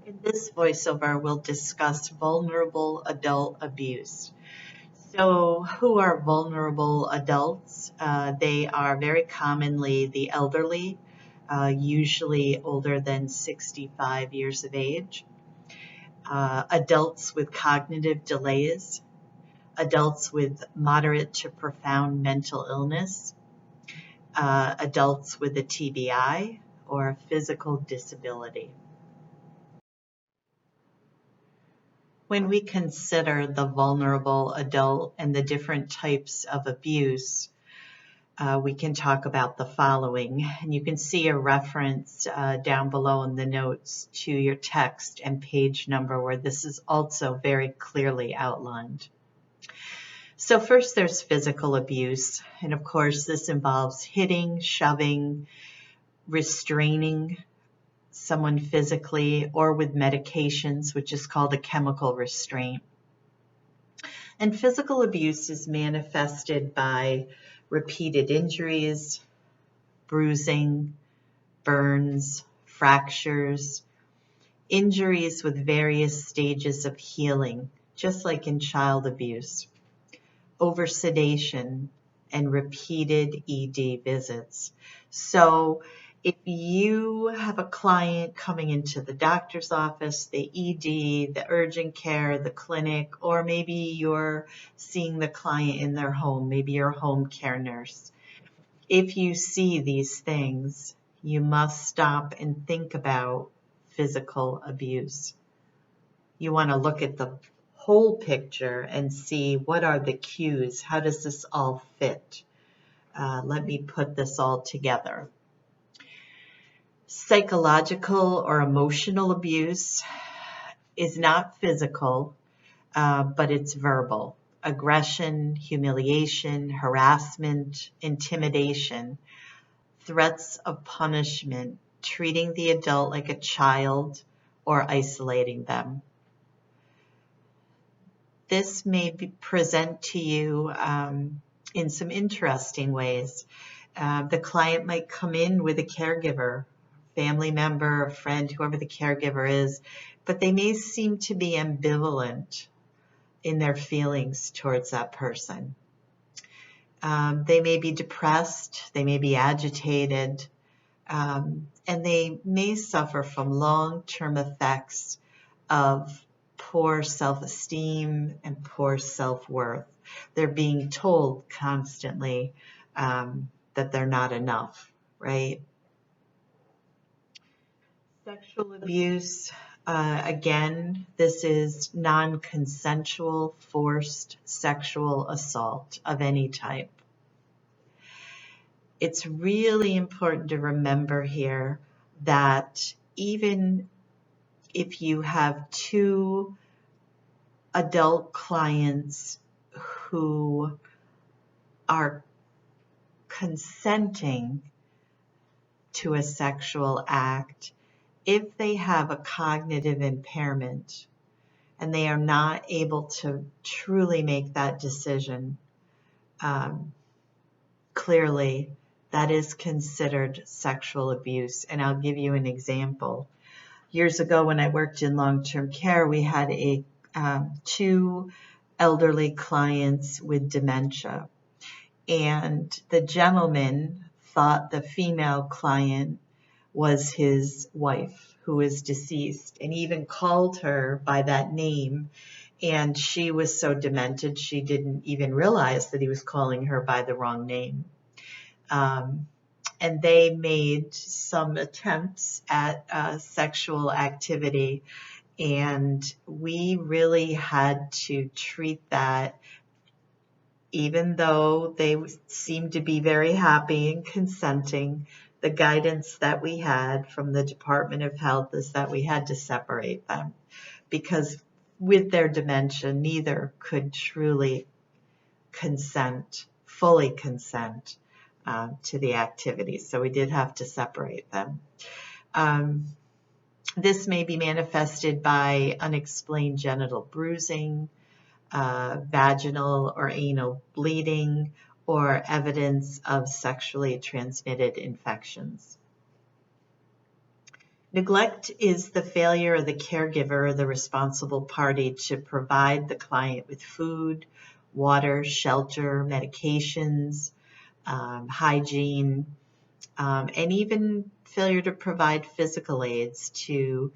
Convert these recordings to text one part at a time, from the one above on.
In this voiceover, we'll discuss vulnerable adult abuse. So, who are vulnerable adults? They are very commonly the elderly, usually older than 65 years of age, adults with cognitive delays, adults with moderate to profound mental illness, adults with a TBI or a physical disability. When we consider the vulnerable adult and the different types of abuse, we can talk about the following. And you can see a reference down below in the notes to your text and page number where this is also very clearly outlined. So first there's physical abuse. And of course, this involves hitting, shoving, restraining someone physically or with medications, which is called a chemical restraint. And physical abuse is manifested by repeated injuries, bruising, burns, fractures, injuries with various stages of healing, just like in child abuse, oversedation, and repeated ED visits. So if you have a client coming into the doctor's office, the ED, the urgent care, the clinic, or maybe you're seeing the client in their home, maybe you're a home care nurse. If you see these things, you must stop and think about physical abuse. You want to look at the whole picture and see what are the cues, how does this all fit? Let me put this all together. Psychological or emotional abuse is not physical, but it's verbal. Aggression, humiliation, harassment, intimidation, threats of punishment, treating the adult like a child, or isolating them. This may present to you in some interesting ways. The client might come in with a caregiver, family member, a friend, whoever the caregiver is, but they may seem to be ambivalent in their feelings towards that person. They may be depressed, they may be agitated, and they may suffer from long-term effects of poor self-esteem and poor self-worth. They're being told constantly that they're not enough, right? Sexual abuse, again, this is non-consensual, forced sexual assault of any type. It's really important to remember here that even if you have two adult clients who are consenting to a sexual act, if they have a cognitive impairment and they are not able to truly make that decision, clearly that is considered sexual abuse. And I'll give you an example. Years ago when I worked in long-term care, we had two elderly clients with dementia. And the gentleman thought the female client was his wife, who is deceased, and even called her by that name. And she was so demented, she didn't even realize that he was calling her by the wrong name. And they made some attempts at sexual activity, and we really had to treat that. Even though they seemed to be very happy and consenting, the guidance that we had from the Department of Health is that we had to separate them, because with their dementia, neither could truly fully consent to the activities. So we did have to separate them. This may be manifested by unexplained genital bruising, vaginal or anal bleeding, or evidence of sexually transmitted infections. Neglect is the failure of the caregiver or the responsible party to provide the client with food, water, shelter, medications, hygiene, and even failure to provide physical aids, to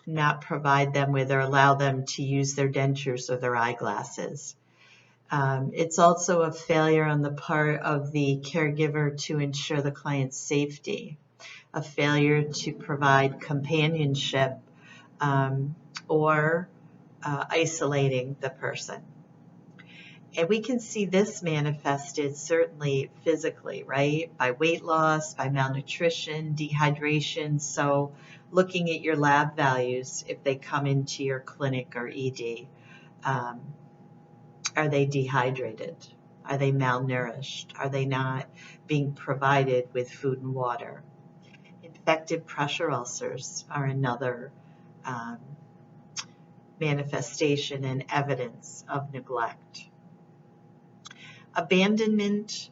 not provide them with or allow them to use their dentures or their eyeglasses. It's also a failure on the part of the caregiver to ensure the client's safety, a failure to provide companionship, or isolating the person. And we can see this manifested certainly physically, right? By weight loss, by malnutrition, dehydration. So looking at your lab values, if they come into your clinic or ED, are they dehydrated? Are they malnourished? Are they not being provided with food and water? Infected pressure ulcers are another manifestation and evidence of neglect. Abandonment,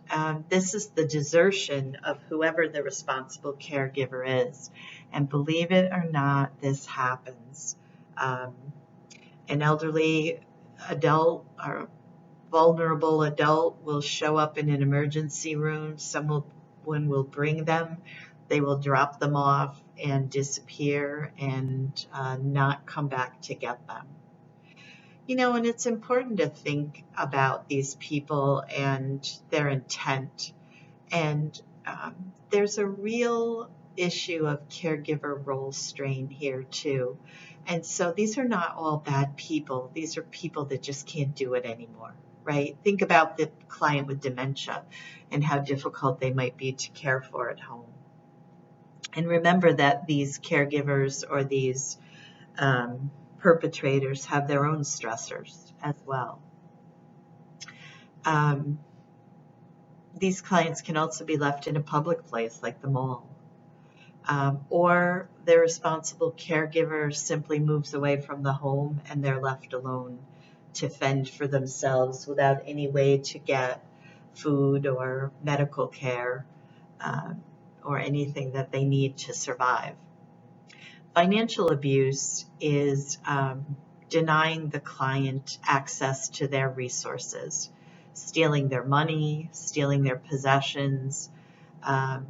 this is the desertion of whoever the responsible caregiver is. And believe it or not, this happens. An elderly adult or vulnerable adult will show up in an emergency room. Someone will bring them. They will drop them off and disappear and not come back to get them. You know, and it's important to think about these people and their intent. And there's a real issue of caregiver role strain here too. And so these are not all bad people. These are people that just can't do it anymore, right? Think about the client with dementia and how difficult they might be to care for at home. And remember that these caregivers or these perpetrators have their own stressors as well. These clients can also be left in a public place like the mall. Or their responsible caregiver simply moves away from the home and they're left alone to fend for themselves without any way to get food or medical care or anything that they need to survive. Financial abuse is denying the client access to their resources, stealing their money, stealing their possessions, and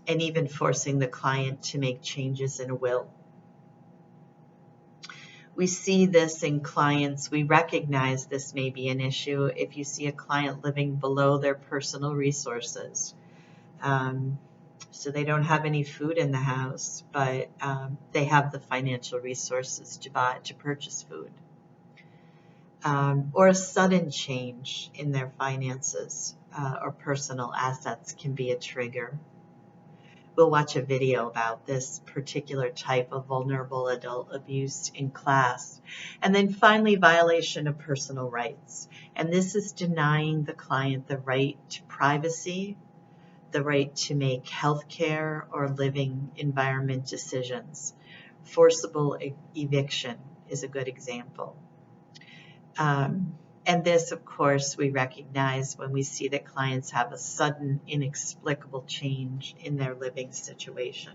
even forcing the client to make changes in a will. We see this in clients. We recognize this may be an issue if you see a client living below their personal resources. So they don't have any food in the house, but they have the financial resources to purchase food. Or a sudden change in their finances or personal assets can be a trigger. We'll watch a video about this particular type of vulnerable adult abuse in class. And then finally, violation of personal rights. And this is denying the client the right to privacy, the right to make healthcare or living environment decisions. Forcible eviction is a good example. And this, of course, we recognize when we see that clients have a sudden, inexplicable change in their living situation.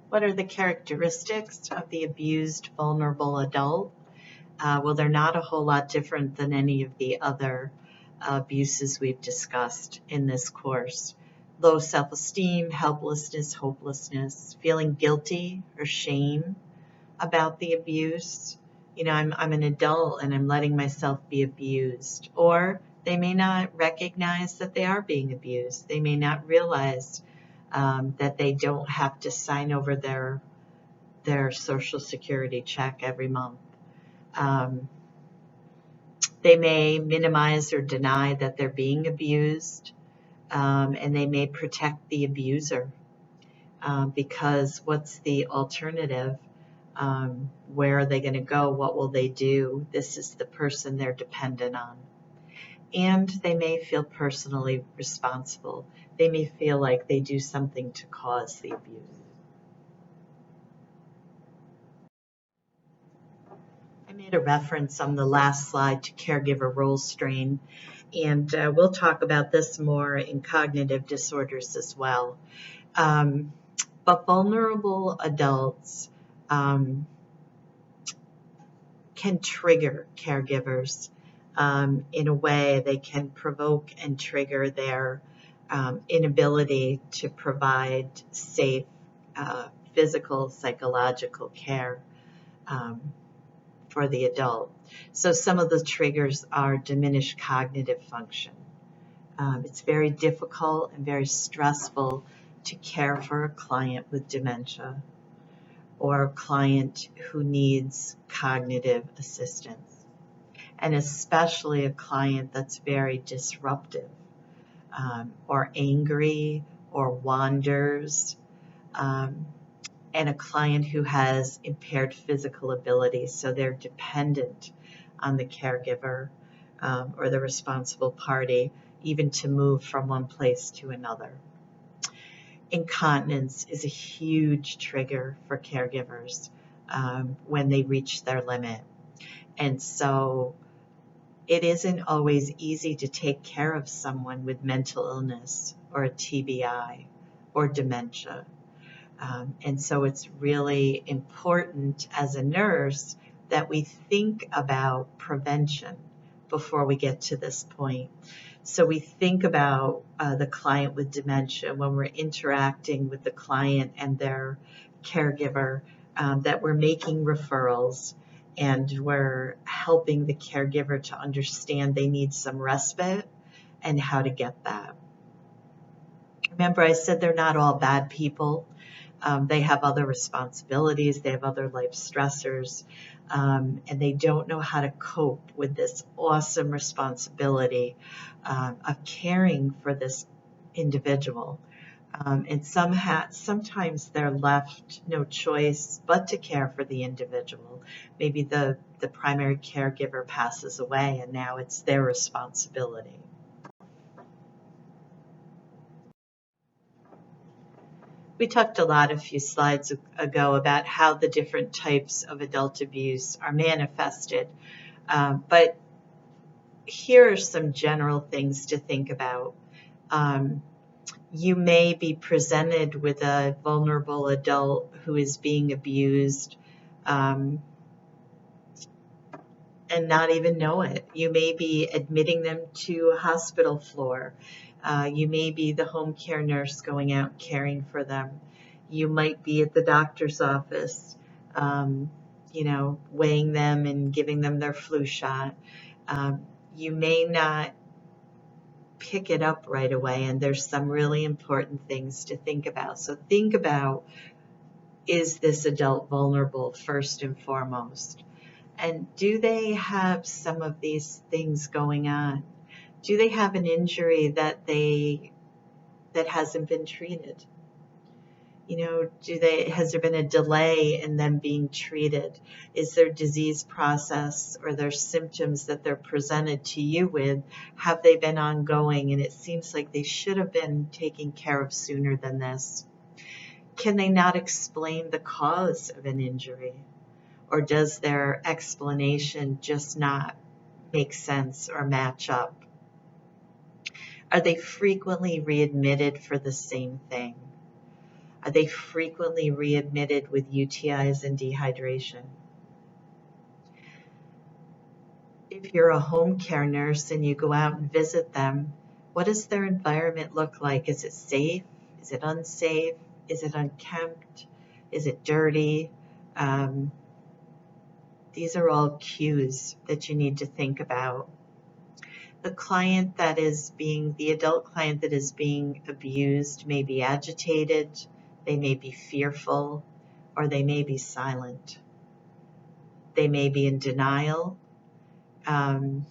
What are the characteristics of the abused, vulnerable adult? Well, they're not a whole lot different than any of the other abuses we've discussed in this course. Low self-esteem, helplessness, hopelessness, feeling guilty or shame about the abuse. You know, I'm an adult and I'm letting myself be abused. Or they may not recognize that they are being abused. They may not realize that they don't have to sign over their Social Security check every month. They may minimize or deny that they're being abused, and they may protect the abuser because what's the alternative? Where are they going to go? What will they do? This is the person they're dependent on. And they may feel personally responsible. They may feel like they do something to cause the abuse. I made a reference on the last slide to caregiver role strain. And we'll talk about this more in cognitive disorders as well. But vulnerable adults can trigger caregivers in a way. They can provoke and trigger their inability to provide safe physical, psychological care for the adult. So some of the triggers are diminished cognitive function. It's very difficult and very stressful to care for a client with dementia or a client who needs cognitive assistance, and especially a client that's very disruptive or angry or wanders, and a client who has impaired physical ability, so they're dependent on the caregiver or the responsible party, even to move from one place to another. Incontinence is a huge trigger for caregivers when they reach their limit. And so it isn't always easy to take care of someone with mental illness or a TBI or dementia. And so it's really important as a nurse that we think about prevention before we get to this point. So we think about the client with dementia when we're interacting with the client and their caregiver, that we're making referrals and we're helping the caregiver to understand they need some respite and how to get that. Remember, I said they're not all bad people. They have other responsibilities, they have other life stressors, and they don't know how to cope with this awesome responsibility of caring for this individual. And sometimes they're left no choice but to care for the individual. Maybe the primary caregiver passes away and now it's their responsibility. We talked a lot a few slides ago about how the different types of adult abuse are manifested, but here are some general things to think about. You may be presented with a vulnerable adult who is being abused and not even know it. You may be admitting them to a hospital floor. You may be the home care nurse going out caring for them. You might be at the doctor's office, weighing them and giving them their flu shot. You may not pick it up right away, and there's some really important things to think about. So think about, is this adult vulnerable first and foremost? And do they have some of these things going on? Do they have an injury that hasn't been treated? Has there been a delay in them being treated? Is their disease process or their symptoms that they're presented to you with, have they been ongoing? And it seems like they should have been taken care of sooner than this. Can they not explain the cause of an injury? Or does their explanation just not make sense or match up? Are they frequently readmitted for the same thing? Are they frequently readmitted with UTIs and dehydration? If you're a home care nurse and you go out and visit them, what does their environment look like? Is it safe? Is it unsafe? Is it unkempt? Is it dirty? These are all cues that you need to think about. The adult client that is being abused may be agitated, they may be fearful, or they may be silent. They may be in denial. And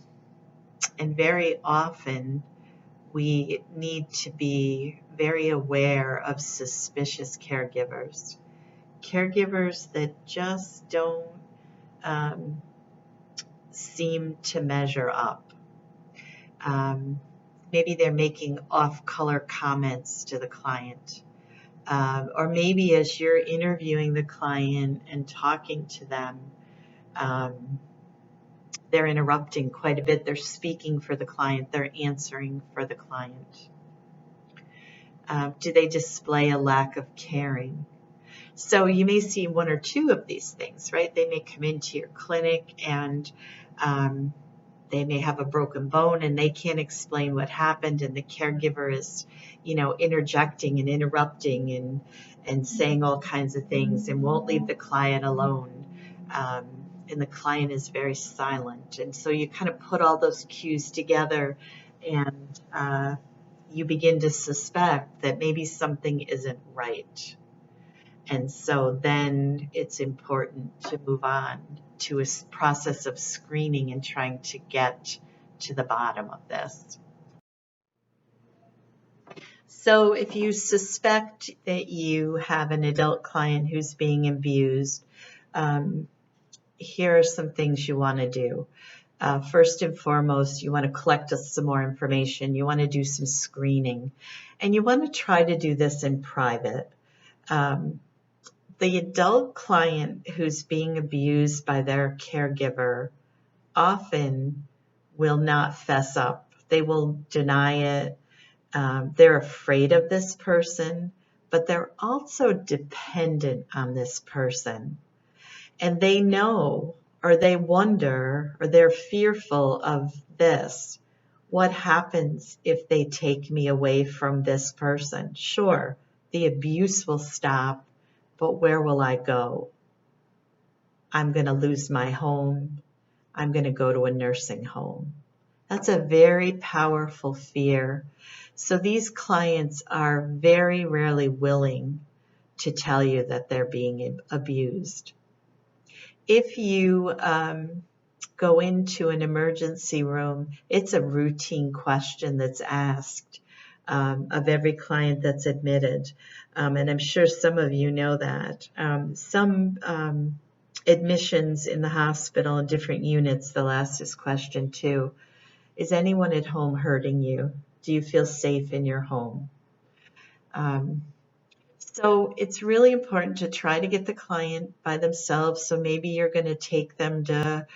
very often we need to be very aware of suspicious caregivers. Caregivers that just don't seem to measure up. Maybe they're making off-color comments to the client. Or maybe as you're interviewing the client and talking to them, they're interrupting quite a bit. They're speaking for the client. They're answering for the client. Do they display a lack of caring? So you may see one or two of these things, right? They may come into your clinic and they may have a broken bone and they can't explain what happened, and the caregiver is, interjecting and interrupting and saying all kinds of things and won't leave the client alone. And the client is very silent. And so you kind of put all those cues together and you begin to suspect that maybe something isn't right. And so then it's important to move on to a process of screening and trying to get to the bottom of this. So if you suspect that you have an adult client who's being abused, here are some things you want to do. First and foremost, you want to collect some more information. You want to do some screening, and you want to try to do this in private. The adult client who's being abused by their caregiver often will not fess up. They will deny it. They're afraid of this person, but they're also dependent on this person. And they know, or they wonder, or they're fearful of this. What happens if they take me away from this person? Sure, the abuse will stop, but where will I go? I'm going to lose my home. I'm going to go to a nursing home. That's a very powerful fear. So these clients are very rarely willing to tell you that they're being abused. If you go into an emergency room, it's a routine question that's asked of every client that's admitted. And I'm sure some of you know that. Some admissions in the hospital in different units, they'll ask this question too. Is anyone at home hurting you? Do you feel safe in your home? So it's really important to try to get the client by themselves. So maybe you're going to take them to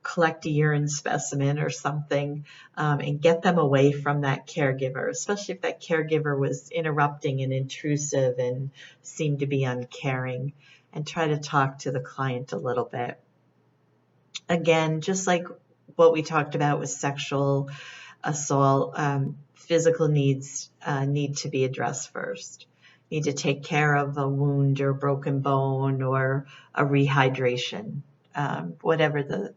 collect a urine specimen or something and get them away from that caregiver, especially if that caregiver was interrupting and intrusive and seemed to be uncaring, and try to talk to the client a little bit. Again, just like what we talked about with sexual assault, physical needs need to be addressed first. Need to take care of a wound or broken bone or a rehydration, whatever the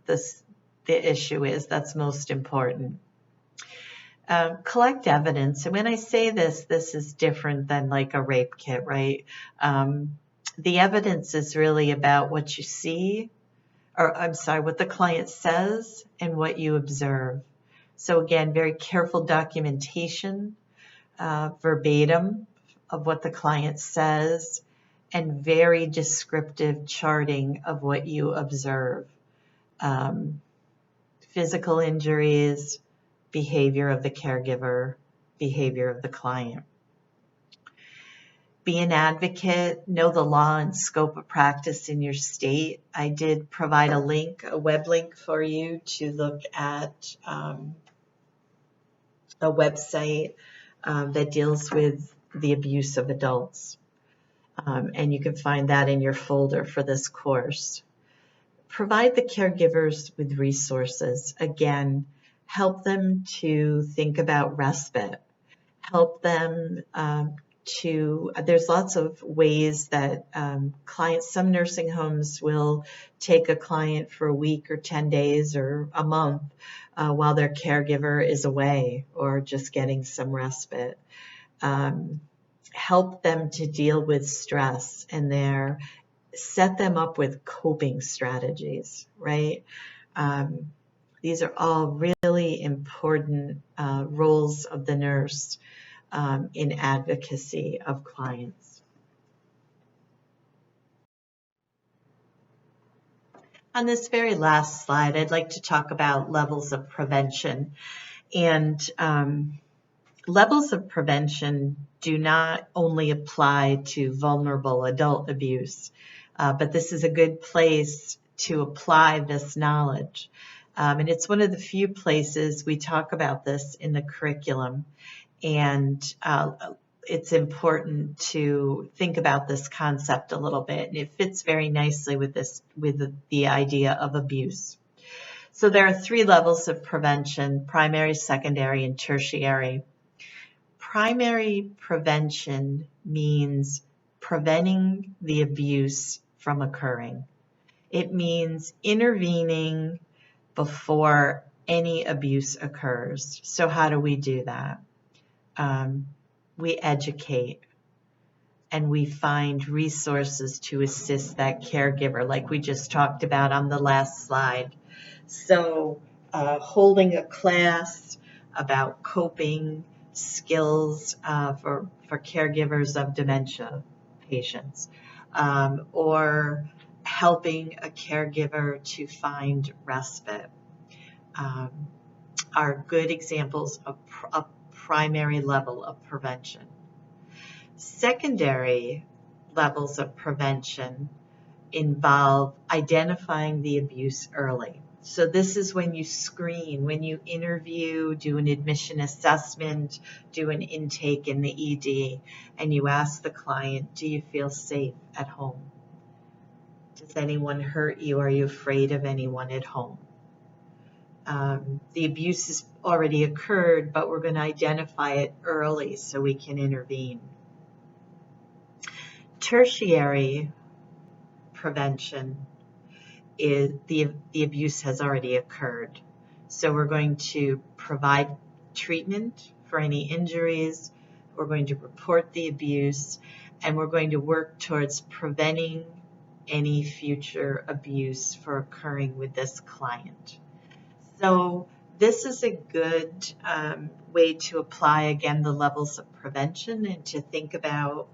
issue is, that's most important. Collect evidence. And when I say this is different than like a rape kit, right? The evidence is really about what you see, what the client says and what you observe. So again, very careful documentation, verbatim of what the client says, and very descriptive charting of what you observe. Physical injuries, behavior of the caregiver, behavior of the client. Be an advocate, know the law and scope of practice in your state. I did provide a web link for you to look at a website that deals with the abuse of adults. And you can find that in your folder for this course. Provide the caregivers with resources. Again, help them to think about respite. Help them there's lots of ways that some nursing homes will take a client for a week or 10 days or a month while their caregiver is away or just getting some respite. Help them to deal with stress and set them up with coping strategies, right? These are all really important roles of the nurse in advocacy of clients. On this very last slide, I'd like to talk about levels of prevention. And levels of prevention do not only apply to vulnerable adult abuse, but this is a good place to apply this knowledge. And it's one of the few places we talk about this in the curriculum. And it's important to think about this concept a little bit. And it fits very nicely with the idea of abuse. So there are 3 levels of prevention: primary, secondary, and tertiary. Primary prevention means preventing the abuse from occurring. It means intervening before any abuse occurs. So how do we do that? We educate, and we find resources to assist that caregiver, like we just talked about on the last slide. So holding a class about coping skills for caregivers of dementia patients, or helping a caregiver to find respite, are good examples of a primary level of prevention. Secondary levels of prevention involve identifying the abuse early. So this is when you screen, when you interview, do an admission assessment, do an intake in the ED, and you ask the client, do you feel safe at home? Does anyone hurt you? Are you afraid of anyone at home? The abuse has already occurred, but we're going to identify it early so we can intervene. Tertiary prevention is the abuse has already occurred. So we're going to provide treatment for any injuries, we're going to report the abuse, and we're going to work towards preventing any future abuse from occurring with this client. So this is a good way to apply, again, the levels of prevention and to think about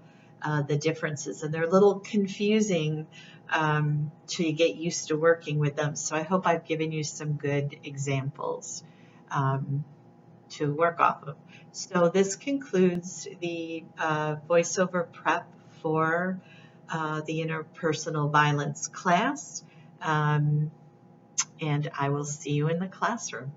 the differences. And they're a little confusing till you get used to working with them. So I hope I've given you some good examples to work off of. So this concludes the voiceover prep for the interpersonal violence class. And I will see you in the classroom.